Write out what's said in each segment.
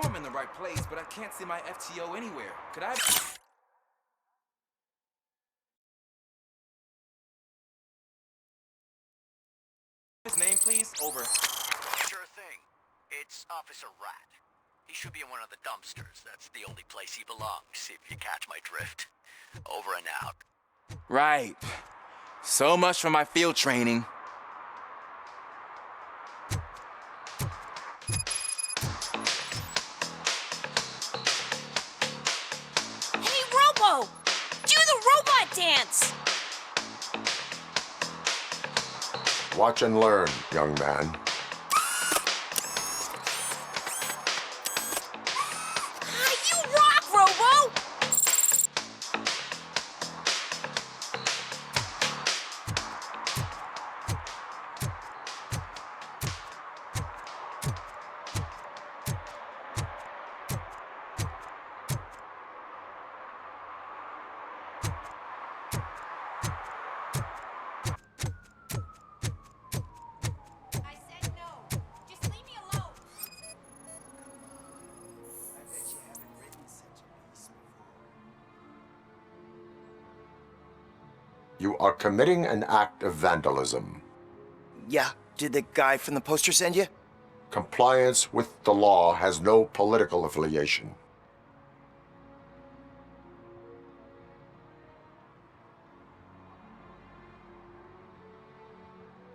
know I'm in the right place, but I can't see my FTO anywhere. Could I... His name, please? Over. Sure thing. It's Officer Rat. He should be in one of the dumpsters. That's the only place he belongs, if you catch my drift. Over and out. Right. So much for my field training. Hey, Robo! Do the robot dance! Watch and learn, young man. You rock, Robo! I said no. Just leave me alone. I bet you haven't written such a piece before. You are committing an act of vandalism. Yeah, did the guy from the poster send you? Compliance with the law has no political affiliation.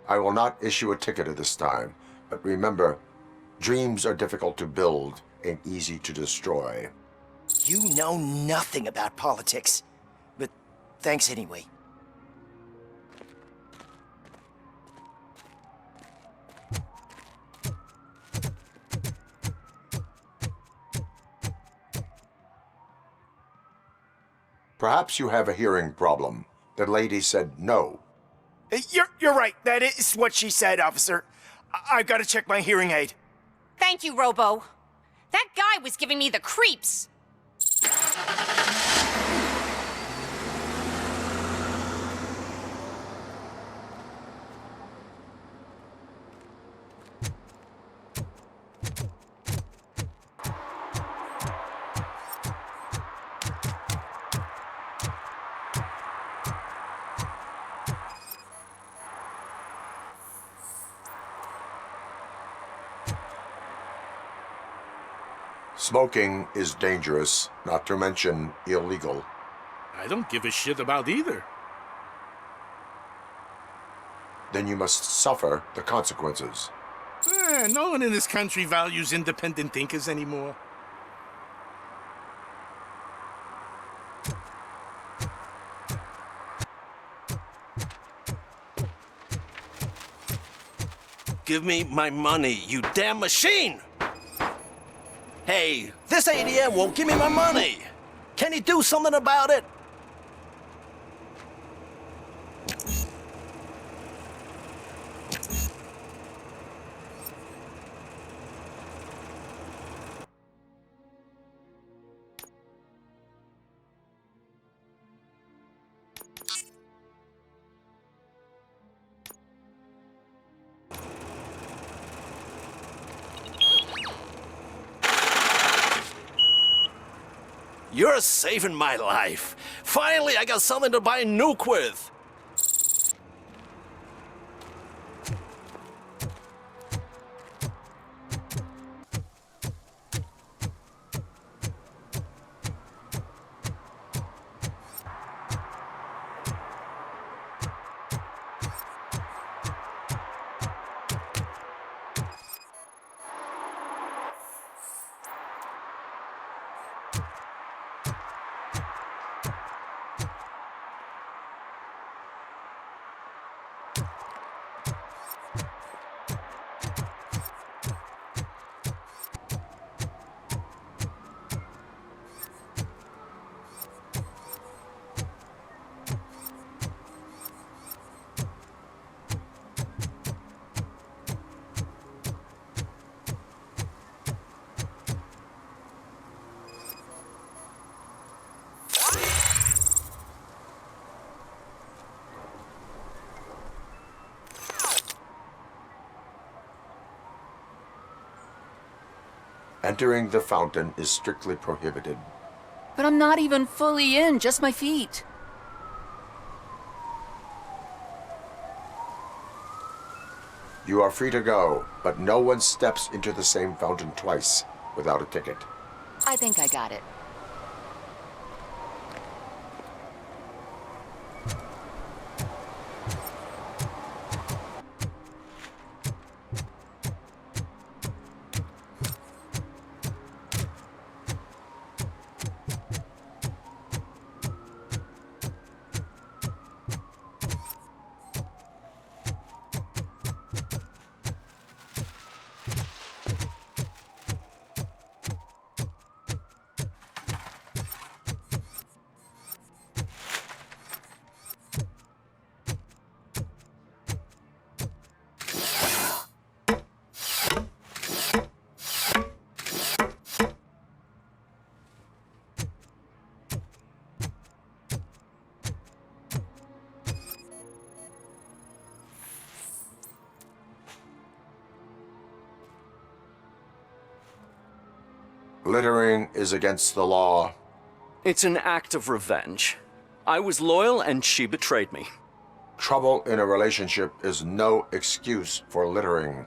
I will not issue a ticket at this time, but remember, dreams are difficult to build and easy to destroy. You know nothing about politics. But thanks anyway. Perhaps you have a hearing problem. The lady said no. You're right. That is what she said, officer. I've got to check my hearing aid. Thank you, Robo. That guy was giving me the creeps. Smoking is dangerous, not to mention illegal. I don't give a shit about either. Then you must suffer the consequences. No one in this country values independent thinkers anymore. Give me my money, you damn machine! Hey, this ATM won't give me my money! Can you do something about it? You're saving my life. Finally, I got something to buy a nuke with. Entering the fountain is strictly prohibited. But I'm not even fully in, just my feet. You are free to go, but no one steps into the same fountain twice without a ticket. I think I got it. Littering is against the law. It's an act of revenge. I was loyal and she betrayed me. Trouble in a relationship is no excuse for littering.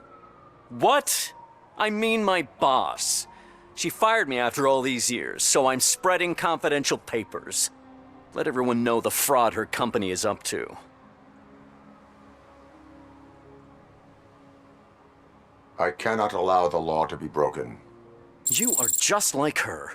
What? I mean my boss. She fired me after all these years, so I'm spreading confidential papers. Let everyone know the fraud her company is up to. I cannot allow the law to be broken. You are just like her.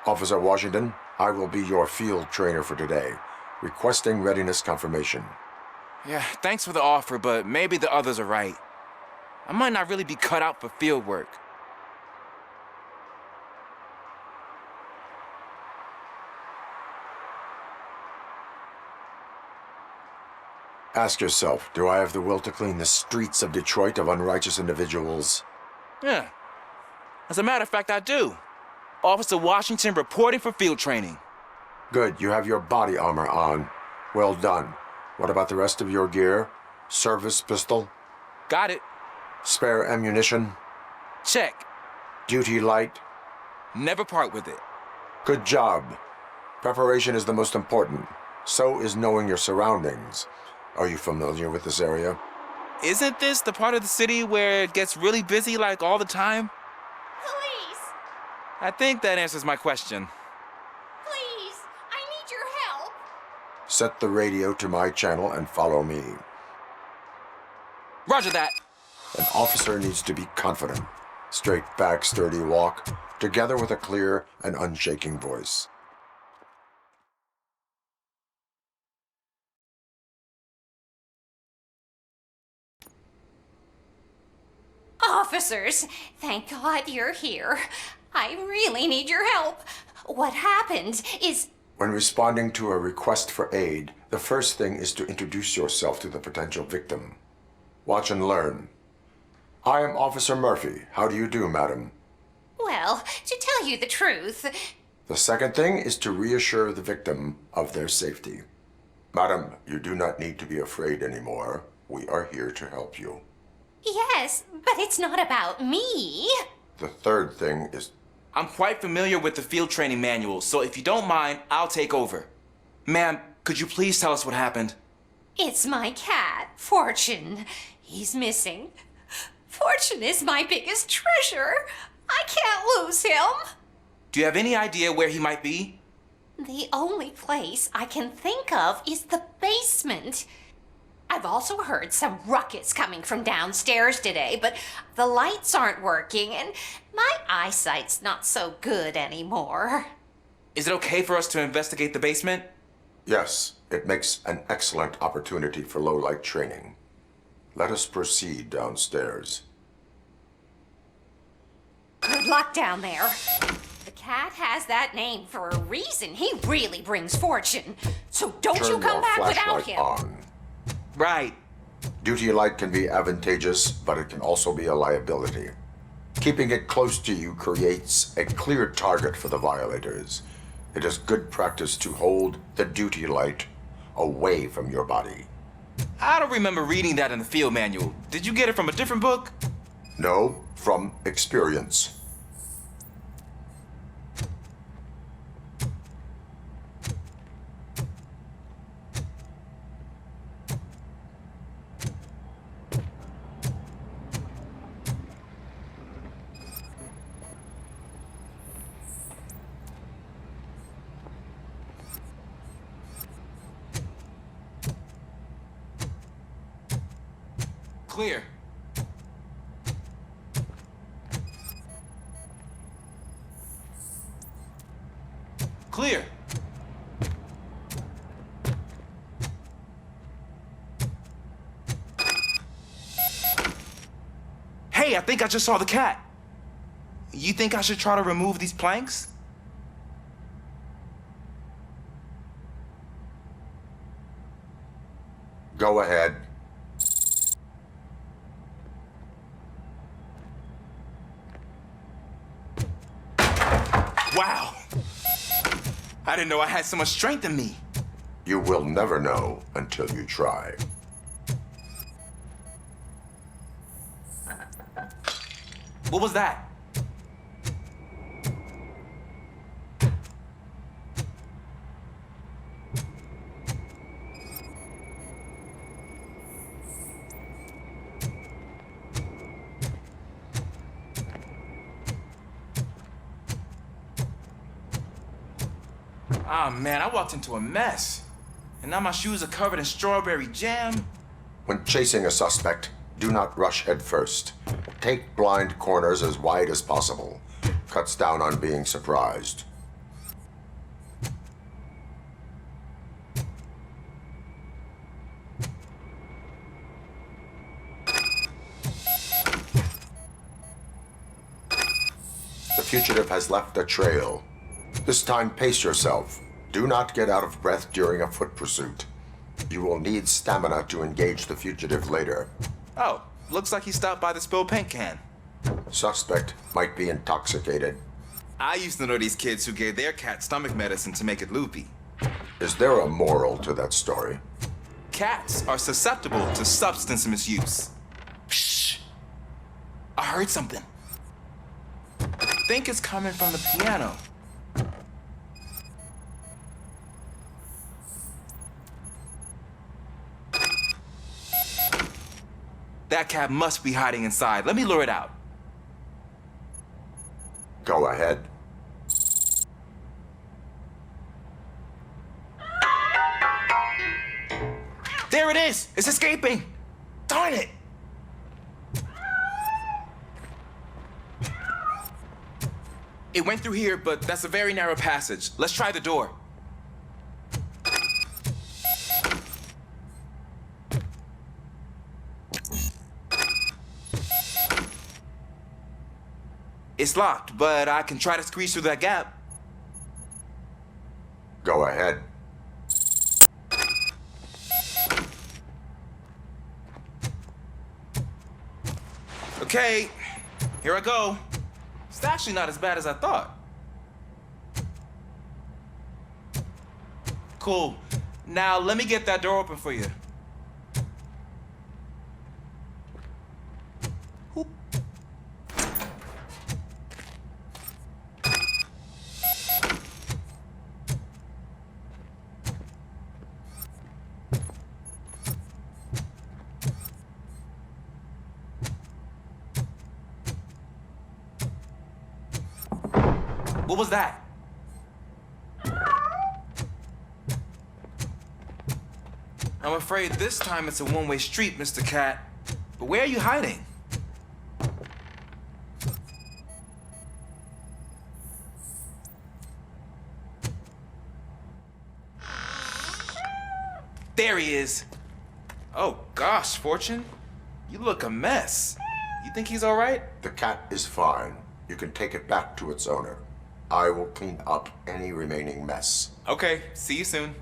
Officer Washington, I will be your field trainer for today. Requesting readiness confirmation. Yeah, thanks for the offer, but maybe the others are right. I might not really be cut out for field work. Ask yourself, do I have the will to clean the streets of Detroit of unrighteous individuals? Yeah. As a matter of fact, I do. Officer Washington reporting for field training. Good, you have your body armor on. Well done. What about the rest of your gear? Service pistol? Got it. Spare ammunition? Check. Duty light? Never part with it. Good job. Preparation is the most important. So is knowing your surroundings. Are you familiar with this area? Isn't this the part of the city where it gets really busy like all the time? Police! I think that answers my question. Please! I need your help! Set the radio to my channel and follow me. Roger that. An officer needs to be confident. Straight back, sturdy walk, together with a clear and unshaking voice. Officers, thank God you're here. I really need your help. What happened is... When responding to a request for aid, the first thing is to introduce yourself to the potential victim. Watch and learn. I am Officer Murphy. How do you do, madam? Well, to tell you the truth... The second thing is to reassure the victim of their safety. Madam, you do not need to be afraid anymore. We are here to help you. Yes, but it's not about me. The third thing is... I'm quite familiar with the field training manual, so if you don't mind, I'll take over. Ma'am, could you please tell us what happened? It's my cat, Fortune. He's missing. Fortune is my biggest treasure. I can't lose him. Do you have any idea where he might be? The only place I can think of is the basement. I've also heard some ruckus coming from downstairs today, but the lights aren't working and my eyesight's not so good anymore. Is it okay for us to investigate the basement? Yes, it makes an excellent opportunity for low-light training. Let us proceed downstairs. Good luck down there. The cat has that name for a reason. He really brings fortune. So don't you Turn come your back without flashlight him. on. Right. Duty light can be advantageous, but it can also be a liability. Keeping it close to you creates a clear target for the violators. It is good practice to hold the duty light away from your body. I don't remember reading that in the field manual. Did you get it from a different book? No, from experience. Clear. Clear. Hey, I think I just saw the cat. You think I should try to remove these planks? Go ahead. Wow. I didn't know I had so much strength in me. You will never know until you try. What was that? Ah, man, I walked into a mess. And now my shoes are covered in strawberry jam. When chasing a suspect, do not rush head first. Take blind corners as wide as possible. Cuts down on being surprised. The fugitive has left a trail. This time, pace yourself. Do not get out of breath during a foot pursuit. You will need stamina to engage the fugitive later. Oh, looks like he stopped by the spilled paint can. Suspect might be intoxicated. I used to know these kids who gave their cat stomach medicine to make it loopy. Is there a moral to that story? Cats are susceptible to substance misuse. Shh. I heard something. I think it's coming from the piano. That cat must be hiding inside. Let me lure it out. Go ahead. There it is! It's escaping! Darn it! It went through here, but that's a very narrow passage. Let's try the door. It's locked, but I can try to squeeze through that gap. Go ahead. Okay, here I go. It's actually not as bad as I thought. Cool. Now let me get that door open for you. Whoop. What was that? I'm afraid this time it's a one-way street, Mr. Cat. But where are you hiding? There he is. Oh gosh, Fortune. You look a mess. You think he's all right? The cat is fine. You can take it back to its owner. I will clean up any remaining mess. Okay, see you soon.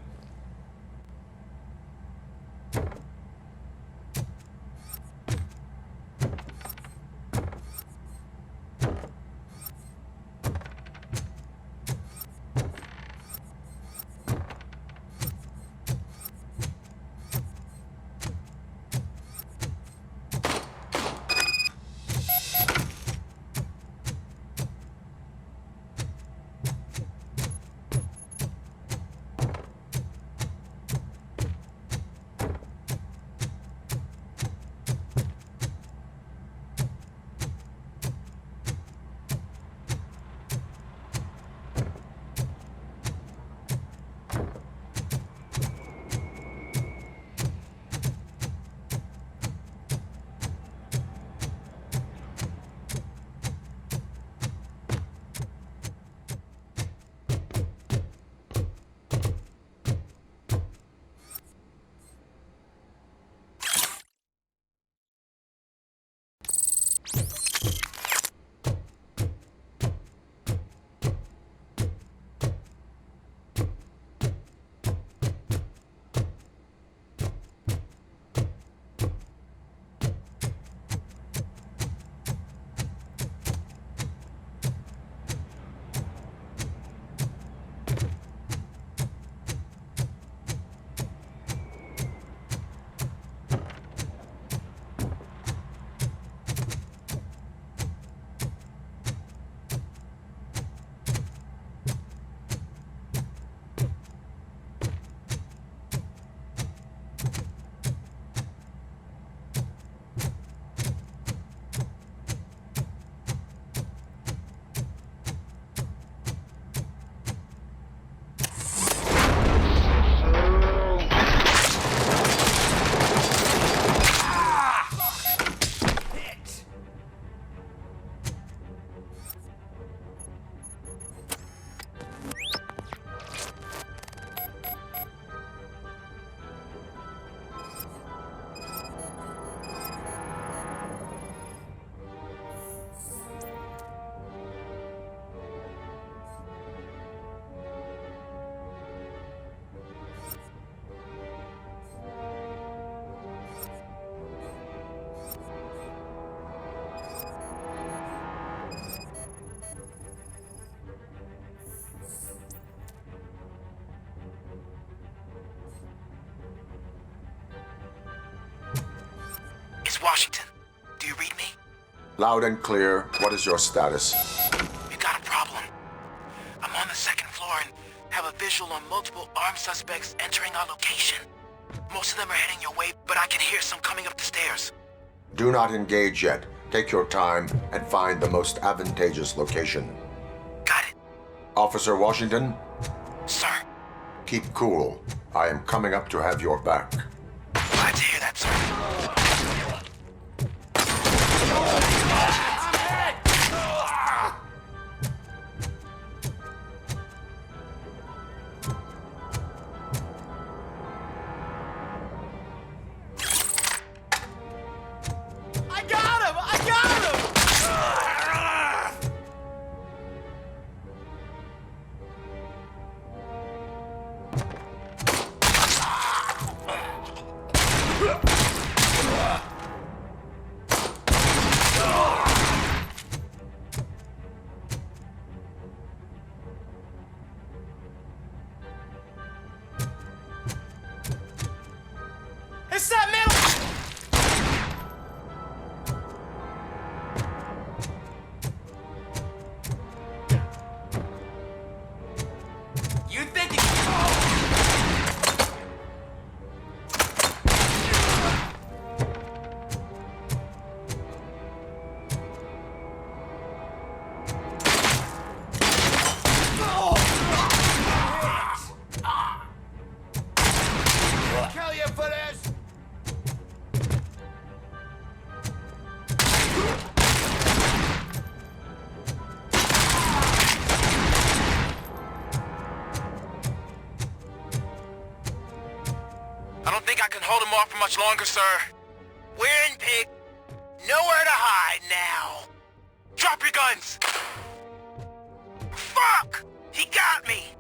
Washington, do you read me? Loud and clear. What is your status? We got a problem. I'm on the second floor and have a visual on multiple armed suspects entering our location. Most of them are heading your way, but I can hear some coming up the stairs. Do not engage yet. Take your time and find the most advantageous location. Got it. Officer Washington? Sir. Keep cool. I am coming up to have your back. Glad to hear that, sir. off for much longer, sir. We're in, pig. Nowhere to hide now. Drop your guns! Fuck! He got me!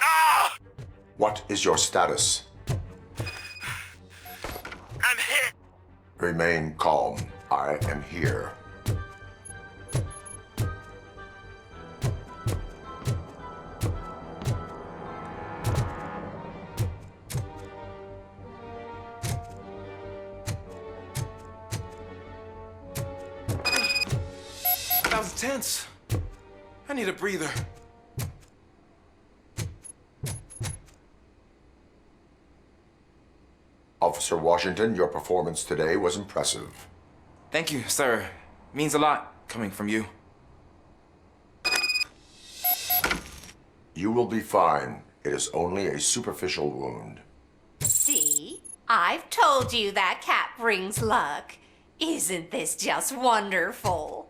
Ah! What is your status? I'm hit. Remain calm. I am here. That was tense. I need a breather. Officer Washington, your performance today was impressive. Thank you, sir. Means a lot coming from you. You will be fine. It is only a superficial wound. See? I've told you that cat brings luck. Isn't this just wonderful?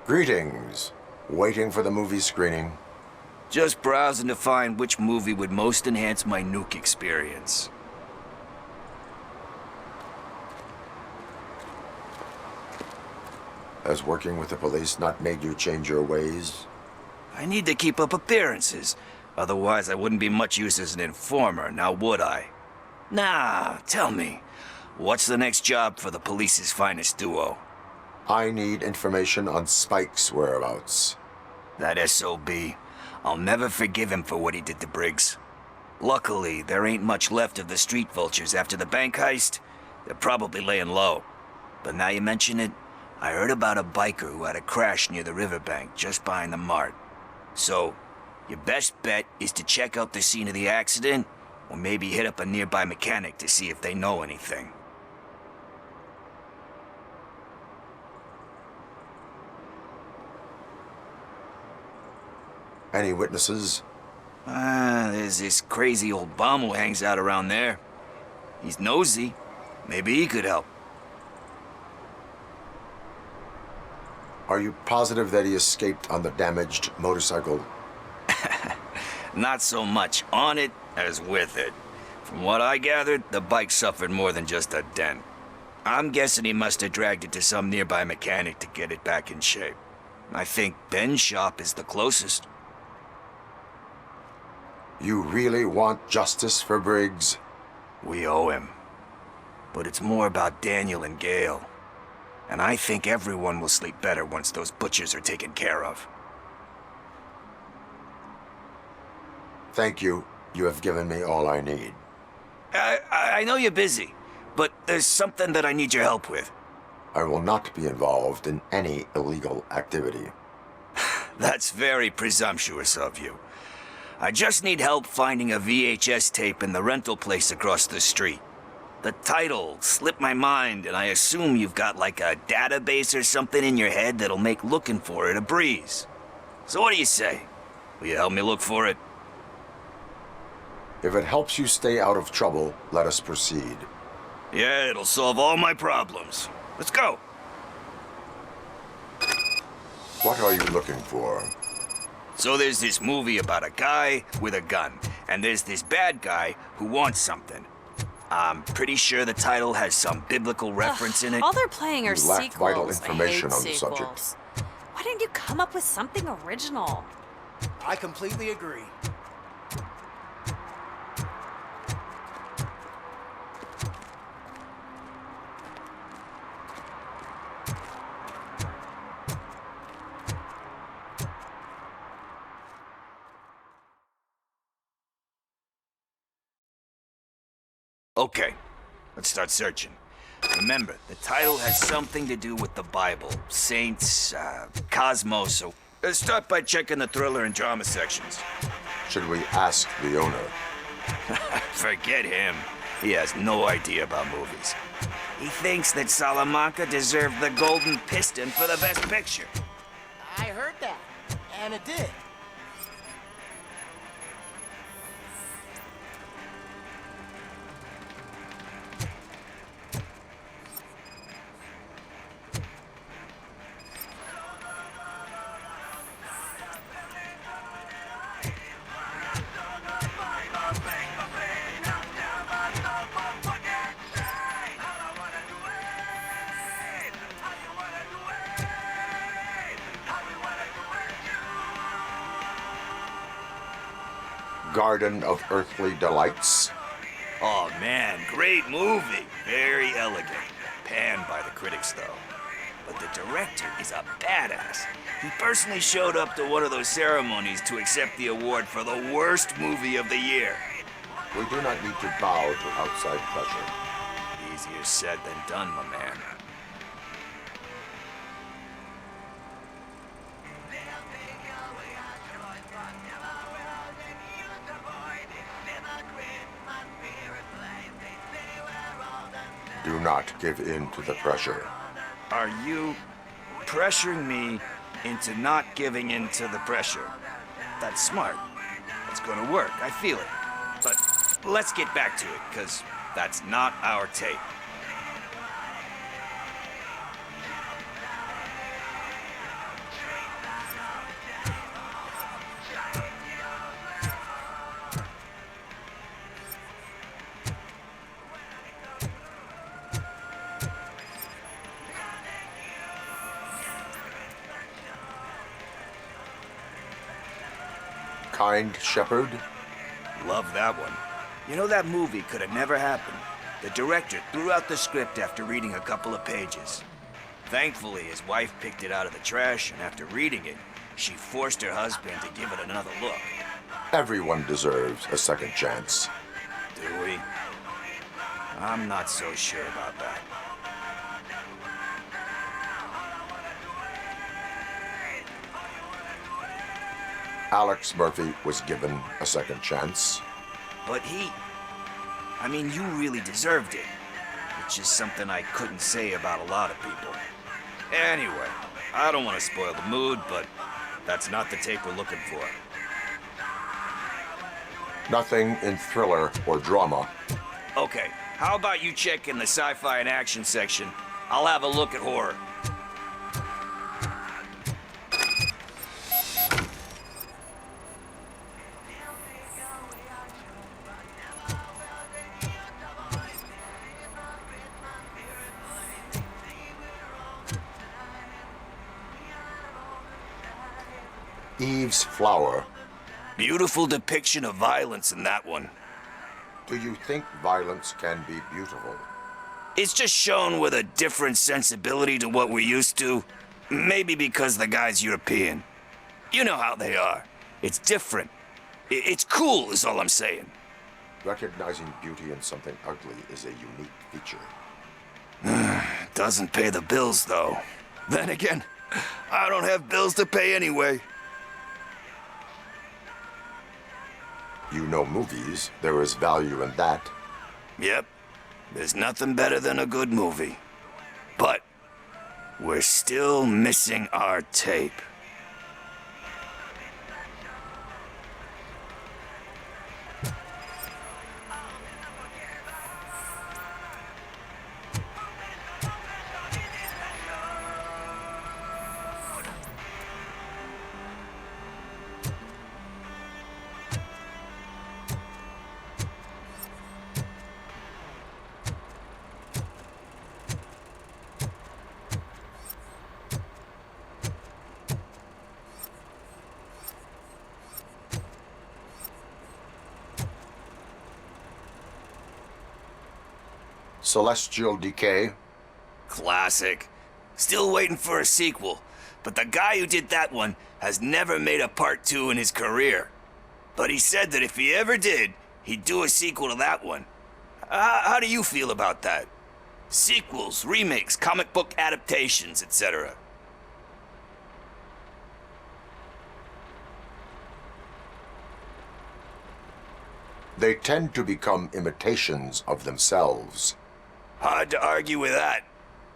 Greetings. Waiting for the movie screening. Just browsing to find which movie would most enhance my nuke experience. Has working with the police not made you change your ways? I need to keep up appearances. Otherwise, I wouldn't be much use as an informer, now would I? Nah, tell me, what's the next job for the police's finest duo? I need information on Spike's whereabouts. That SOB. I'll never forgive him for what he did to Briggs. Luckily, there ain't much left of the street vultures after the bank heist. They're probably laying low. But now you mention it, I heard about a biker who had a crash near the riverbank just behind the mart. So, your best bet is to check out the scene of the accident, or maybe hit up a nearby mechanic to see if they know anything. Any witnesses? There's this crazy old bum who hangs out around there. He's nosy. Maybe he could help. Are you positive that he escaped on the damaged motorcycle? Not so much on it as with it. From what I gathered, the bike suffered more than just a dent. I'm guessing he must have dragged it to some nearby mechanic to get it back in shape. I think Ben's shop is the closest. You really want justice for Briggs? We owe him. But it's more about Daniel and Gale. And I think everyone will sleep better once those butchers are taken care of. Thank you. You have given me all I need. I know you're busy, but there's something that I need your help with. I will not be involved in any illegal activity. That's very presumptuous of you. I just need help finding a VHS tape in the rental place across the street. The title slipped my mind, and I assume you've got like a database or something in your head that'll make looking for it a breeze. So what do you say? Will you help me look for it? If it helps you stay out of trouble, let us proceed. Yeah, it'll solve all my problems. Let's go. What are you looking for? So there's this movie about a guy with a gun, and there's this bad guy who wants something. I'm pretty sure the title has some biblical reference in it. All they're playing are You lack sequels. vital information I on hate the sequels. subject. Why didn't you come up with something original? I completely agree. Okay, let's start searching. Remember, the title has something to do with the Bible, saints, cosmos, so let's start by checking the thriller and drama sections. Should we ask the owner? Forget him. He has no idea about movies. He thinks that Salamanca deserved the Golden Piston for the Best Picture. I heard that, and it did. Garden of Earthly Delights? Oh man, great movie. Very elegant. Panned by the critics though. But the director is a badass. He personally showed up to one of those ceremonies to accept the award for the worst movie of the year. We do not need to bow to outside pressure. Easier said than done, my man. Do not give in to the pressure. Are you pressuring me into not giving in to the pressure? That's smart. It's gonna work. I feel it. But let's get back to it, because that's not our tape. Kind Shepherd? Love that one. You know, that movie could have never happened. The director threw out the script after reading a couple of pages. Thankfully, his wife picked it out of the trash, and after reading it, she forced her husband to give it another look. Everyone deserves a second chance. Do we? I'm not so sure about that. Alex Murphy was given a second chance. But I mean, you really deserved it. Which is something I couldn't say about a lot of people. Anyway, I don't want to spoil the mood, but that's not the tape we're looking for. Nothing in thriller or drama. Okay, how about you check in the sci-fi and action section? I'll have a look at horror. Eve's Flower. Beautiful depiction of violence in that one. Do you think violence can be beautiful? It's just shown with a different sensibility to what we're used to. Maybe because the guy's European. You know how they are. It's different. It's cool is all I'm saying. Recognizing beauty in something ugly is a unique feature. Doesn't pay the bills, though. Then again, I don't have bills to pay anyway. You know movies. There is value in that. Yep. There's nothing better than a good movie. But we're still missing our tape. Celestial Decay. Classic. Still waiting for a sequel, but the guy who did that one has never made a part 2 in his career. But he said that if he ever did, he'd do a sequel to that one. How do you feel about that? Sequels, remakes, comic book adaptations, etc. They tend to become imitations of themselves. Hard to argue with that.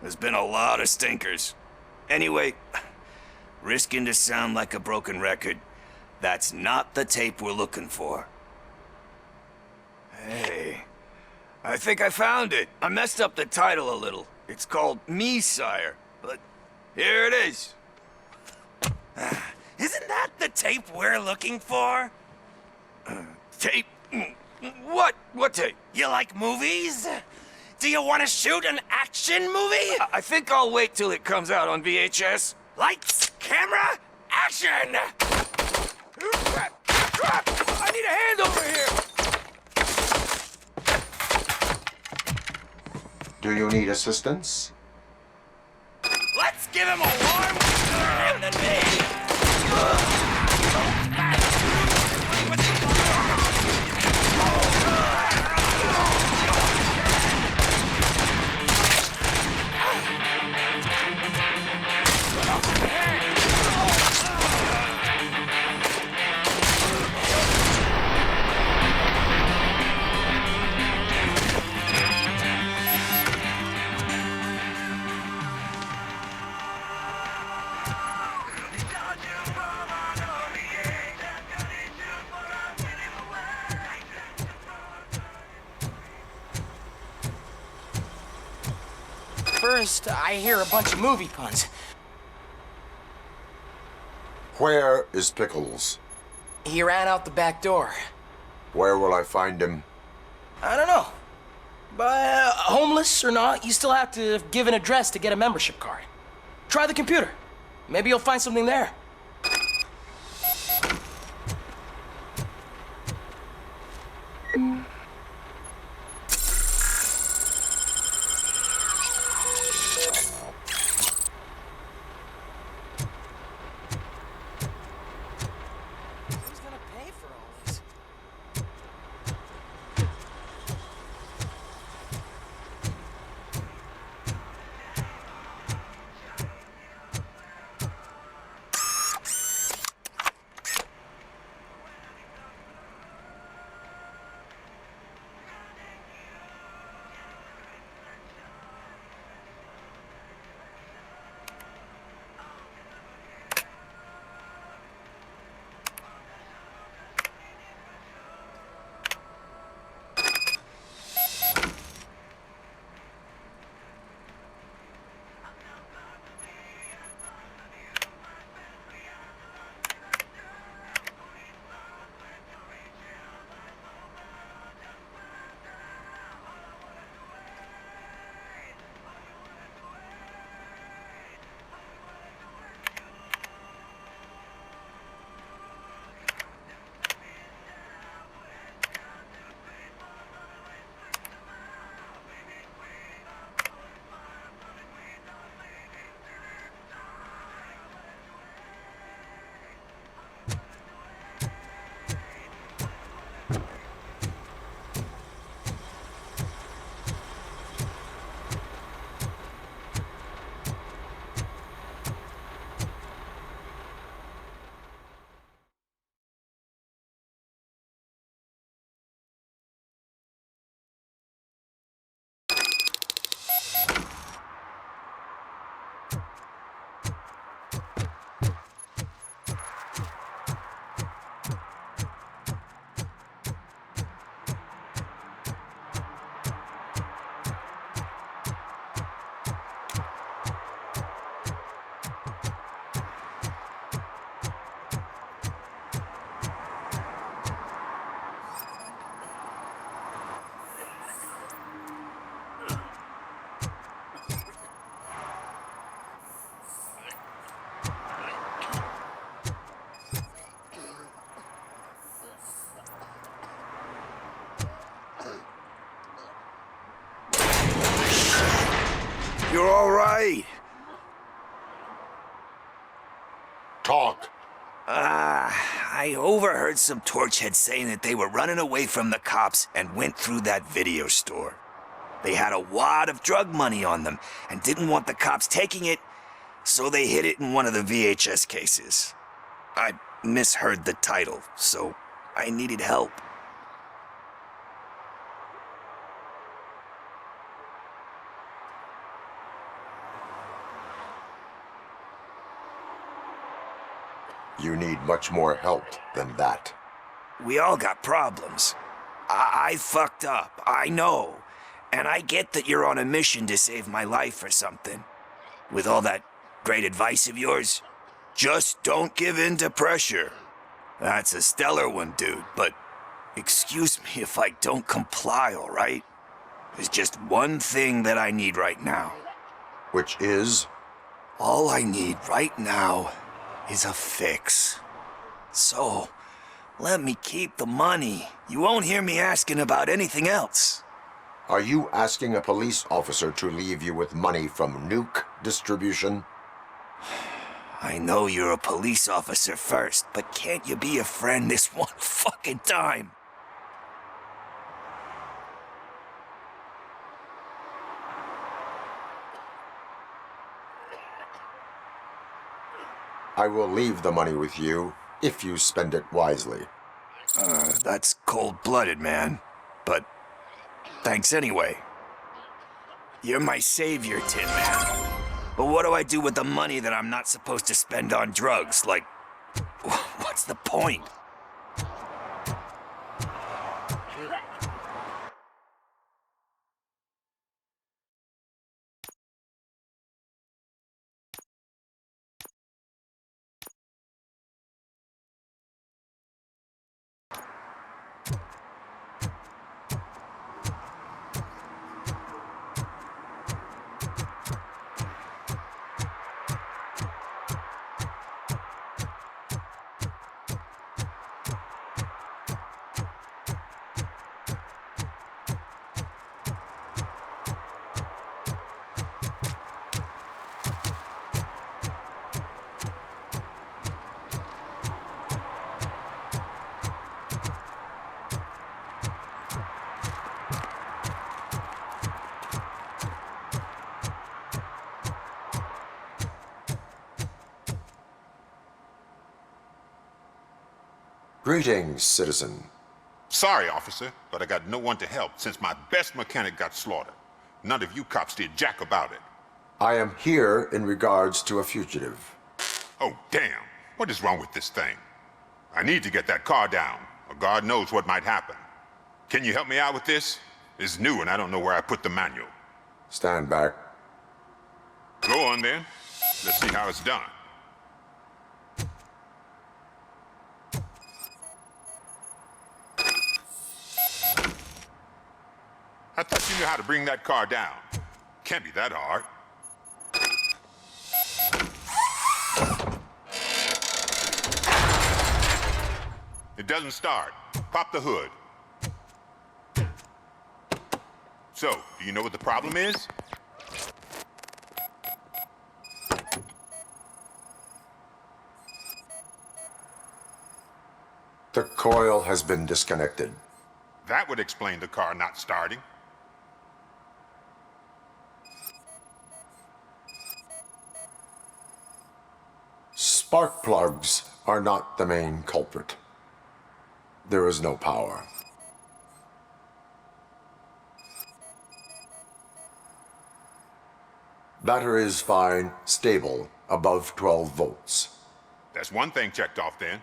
There's been a lot of stinkers. Anyway, risking to sound like a broken record, that's not the tape we're looking for. Hey, I think I found it. I messed up the title a little. It's called Me, Sire, but here it is. Isn't that the tape we're looking for? Tape? What? What tape? You like movies? Do you want to shoot an action movie? I think I'll wait till it comes out on VHS. Lights, camera, action! Crap! Crap! I need a hand over here! Do you need assistance? Let's give him a warm him than me! First, I hear a bunch of movie puns. Where is Pickles? He ran out the back door. Where will I find him? I don't know. But homeless or not, you still have to give an address to get a membership card. Try the computer. Maybe you'll find something there. Who's gonna pay for all this? You're all right. Talk. I overheard some torchheads saying that they were running away from the cops and went through that video store. They had a wad of drug money on them and didn't want the cops taking it, so they hid it in one of the VHS cases. I misheard the title, so I needed help. You need much more help than that. We all got problems. I fucked up, I know. And I get that you're on a mission to save my life or something. With all that great advice of yours, just don't give in to pressure. That's a stellar one, dude, but excuse me if I don't comply, all right? There's just one thing that I need right now. Which is? All I need right now is a fix. So, let me keep the money. You won't hear me asking about anything else. Are you asking a police officer to leave you with money from nuke distribution? I know you're a police officer first, but can't you be a friend this one fucking time? I will leave the money with you if you spend it wisely. That's cold-blooded, man. But thanks anyway. You're my savior, Tin Man. But what do I do with the money that I'm not supposed to spend on drugs? Like, what's the point? Greetings, citizen. Sorry, officer, but I got no one to help since my best mechanic got slaughtered. None of you cops did jack about it. I am here in regards to a fugitive. Oh, damn. What is wrong with this thing? I need to get that car down, or God knows what might happen. Can you help me out with this? It's new and I don't know where I put the manual. Stand back. Go on then. Let's see how it's done. I thought you knew how to bring that car down. Can't be that hard. It doesn't start. Pop the hood. So, do you know what the problem is? The coil has been disconnected. That would explain the car not starting. Spark plugs are not the main culprit. There is no power. Battery is fine, stable, above 12 volts. That's one thing checked off then.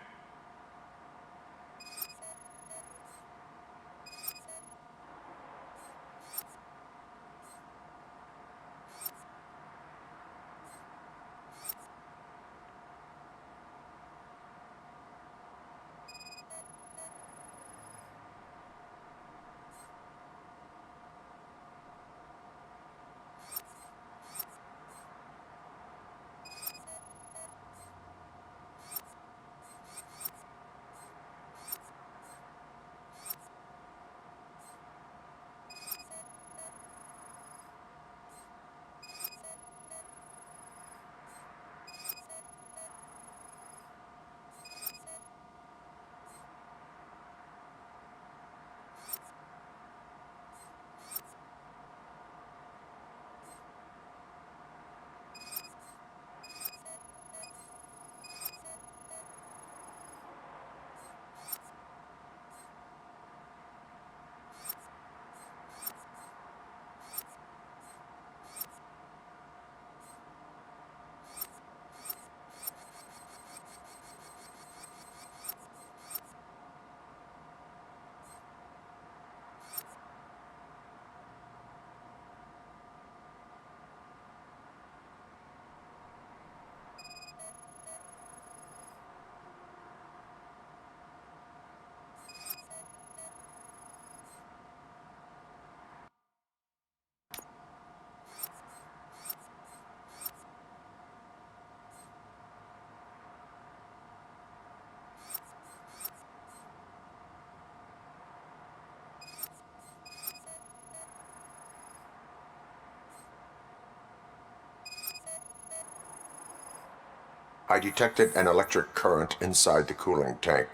I detected an electric current inside the cooling tank.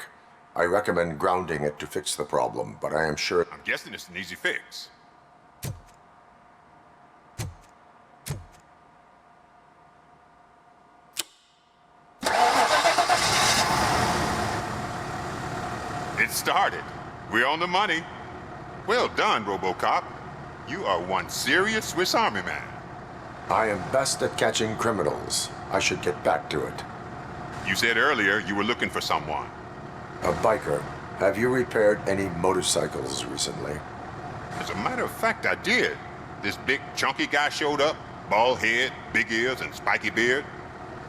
I recommend grounding it to fix the problem, but I am sure... I'm guessing it's an easy fix. It started. We're on the money. Well done, Robocop. You are one serious Swiss Army man. I am best at catching criminals. I should get back to it. You said earlier you were looking for someone. A biker. Have you repaired any motorcycles recently? As a matter of fact, I did. This big, chunky guy showed up, bald head, big ears, and spiky beard.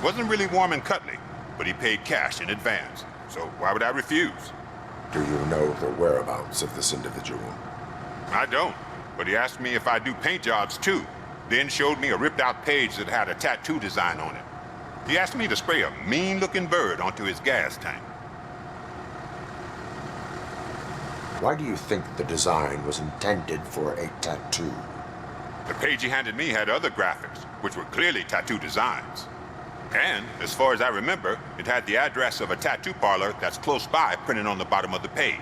Wasn't really warm and cuddly, but he paid cash in advance. So why would I refuse? Do you know the whereabouts of this individual? I don't, but he asked me if I do paint jobs too, then showed me a ripped-out page that had a tattoo design on it. He asked me to spray a mean-looking bird onto his gas tank. Why do you think the design was intended for a tattoo? The page he handed me had other graphics, which were clearly tattoo designs. And, as far as I remember, it had the address of a tattoo parlor that's close by printed on the bottom of the page.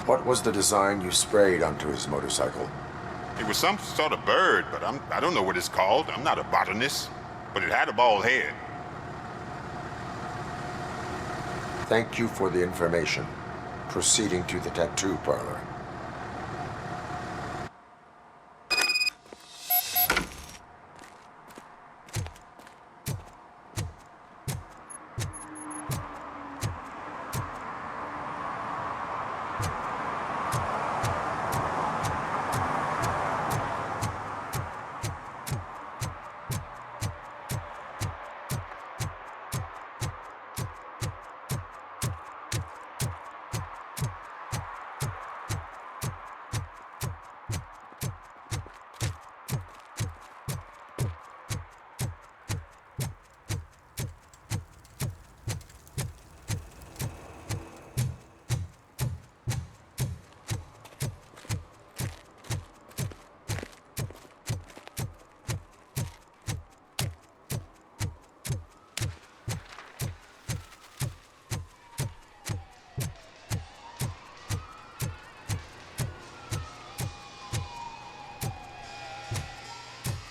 What was the design you sprayed onto his motorcycle? It was some sort of bird, but I don't know what it's called. I'm not a botanist. But it had a bald head. Thank you for the information. Proceeding to the tattoo parlor.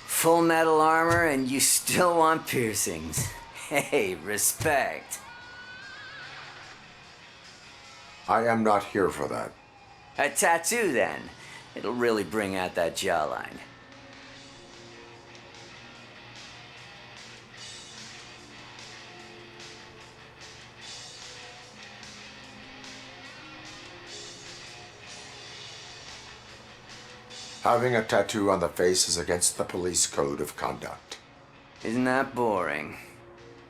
Full metal armor and you still want piercings. Hey, respect. I am not here for that. A tattoo, then. It'll really bring out that jawline. Having a tattoo on the face is against the police code of conduct. Isn't that boring?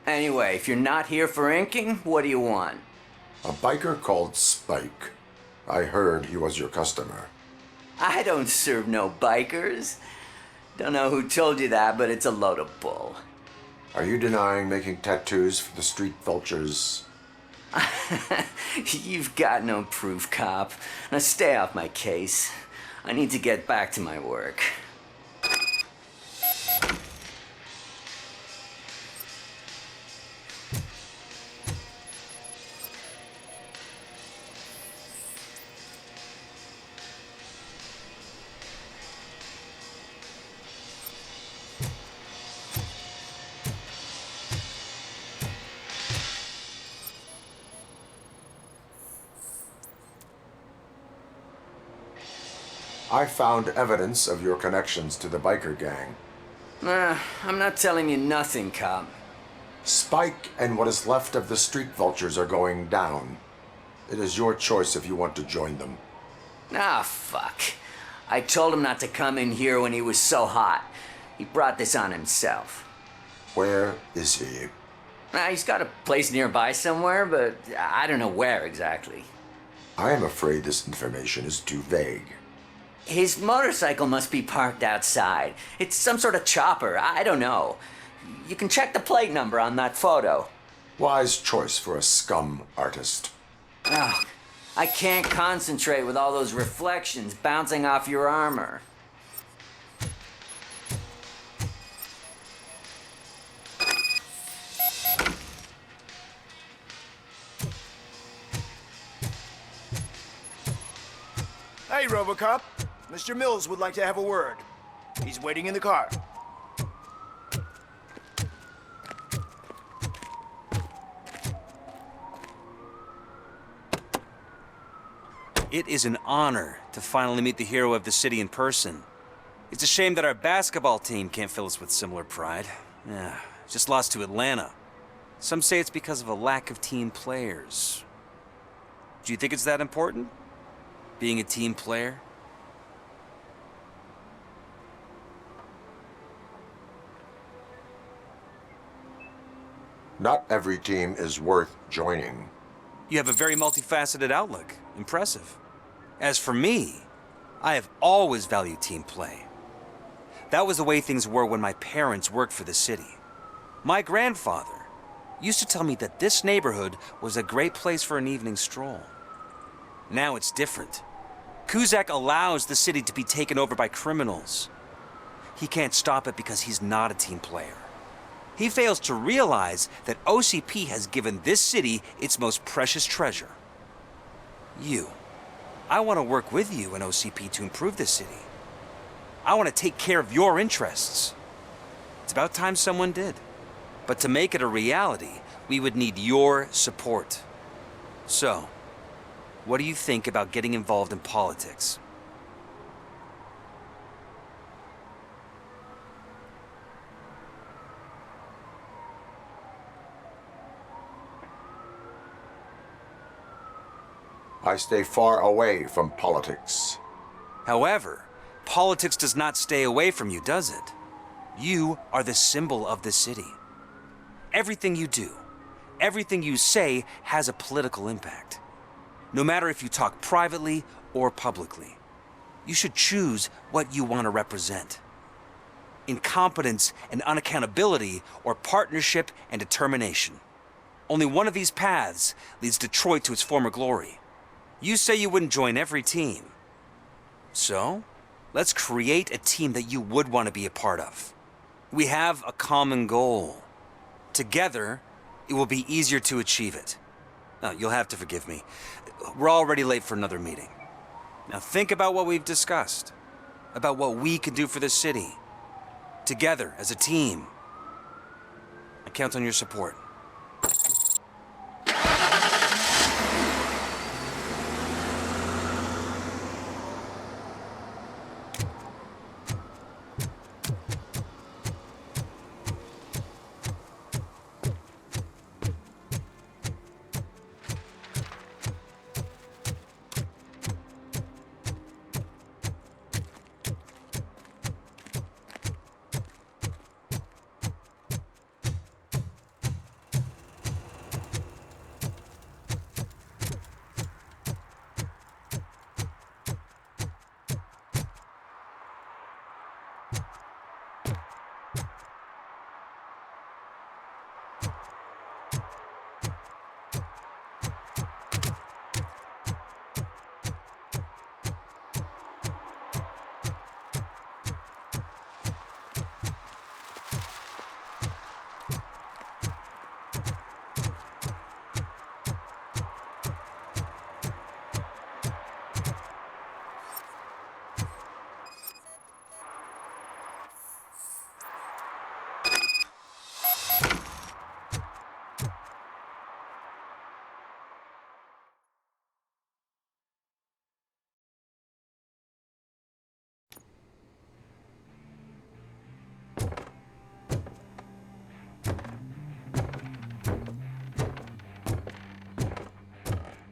Anyway, if you're not here for inking, what do you want? A biker called Spike. I heard he was your customer. I don't serve no bikers. Don't know who told you that, but it's a load of bull. Are you denying making tattoos for the street vultures? You've got no proof, cop. Now stay off my case. I need to get back to my work. I found evidence of your connections to the biker gang. I'm not telling you nothing, cop. Spike and what is left of the street vultures are going down. It is your choice if you want to join them. Ah, fuck. I told him not to come in here when he was so hot. He brought this on himself. Where is he? He's got a place nearby somewhere, but I don't know where exactly. I am afraid this information is too vague. His motorcycle must be parked outside. It's some sort of chopper. I don't know. You can check the plate number on that photo. Wise choice for a scum artist. Oh, I can't concentrate with all those reflections bouncing off your armor. Hey, Robocop. Mr. Mills would like to have a word. He's waiting in the car. It is an honor to finally meet the hero of the city in person. It's a shame that our basketball team can't fill us with similar pride. Yeah, just lost to Atlanta. Some say it's because of a lack of team players. Do you think it's that important? Being a team player? Not every team is worth joining. You have a very multifaceted outlook. Impressive. As for me, I have always valued team play. That was the way things were when my parents worked for the city. My grandfather used to tell me that this neighborhood was a great place for an evening stroll. Now it's different. Cusack allows the city to be taken over by criminals. He can't stop it because he's not a team player. He fails to realize that OCP has given this city its most precious treasure. You. I want to work with you and OCP to improve this city. I want to take care of your interests. It's about time someone did. But to make it a reality, we would need your support. So, what do you think about getting involved in politics? I stay far away from politics. However, politics does not stay away from you, does it? You are the symbol of the city. Everything you do, everything you say has a political impact. No matter if you talk privately or publicly, you should choose what you want to represent. Incompetence and unaccountability, or partnership and determination. Only one of these paths leads Detroit to its former glory. You say you wouldn't join every team. So, let's create a team that you would want to be a part of. We have a common goal. Together, it will be easier to achieve it. Now, you'll have to forgive me. We're already late for another meeting. Now think about what we've discussed. About what we can do for this city. Together, as a team. I count on your support.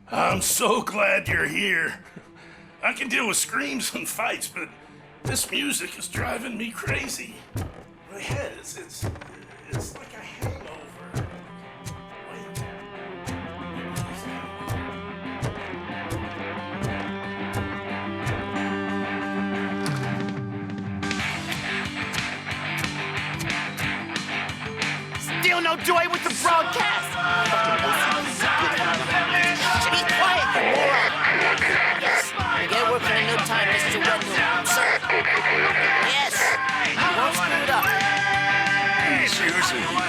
I'm so glad you're here. I can deal with screams and fights, but this music is driving me crazy. My head it's like a hangover. Wait. Still no joy with the broadcast. Be quiet, you moron. Yes, we get work for a new time, Mr. Wendell, sir. Yes, you won't screw it up. He's using you,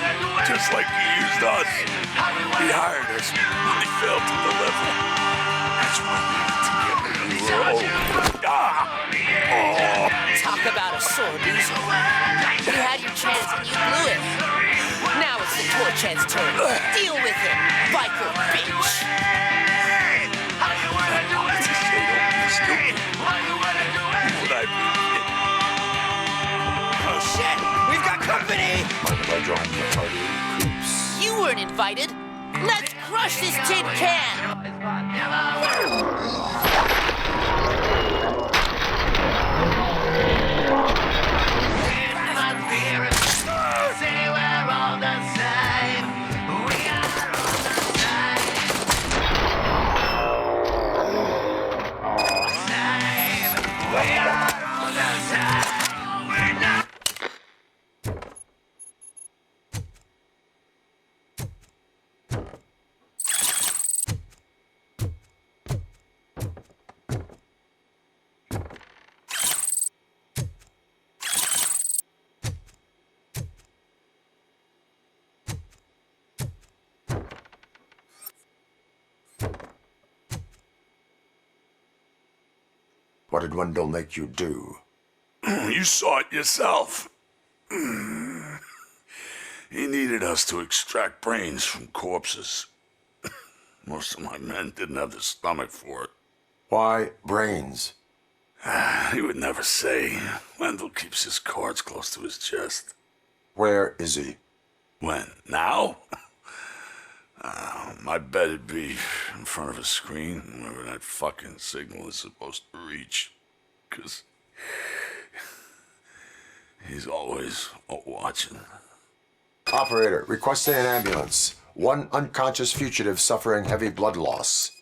just like he used us. He hired us, and he failed to deliver. That's why we need to get rid of the road. about a sore loser. You had your chance and you blew it. Now it's the tour chance turn. Deal with it, biker bitch. Oh shit, we've got company! By drawing the party creeps. You weren't invited. Let's crush this tin can! What did Wendell make you do? You saw it yourself. He needed us to extract brains from corpses. Most of my men didn't have the stomach for it. Why brains? He would never say. Wendell keeps his cards close to his chest. Where is he? When? Now? I bet it'd be in front of a screen wherever that fucking signal is supposed to reach. 'Cause he's always watching. Operator, requesting an ambulance. One unconscious fugitive suffering heavy blood loss.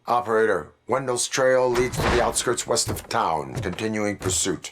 Operator, Wendell's trail leads to the outskirts west of town. Continuing pursuit.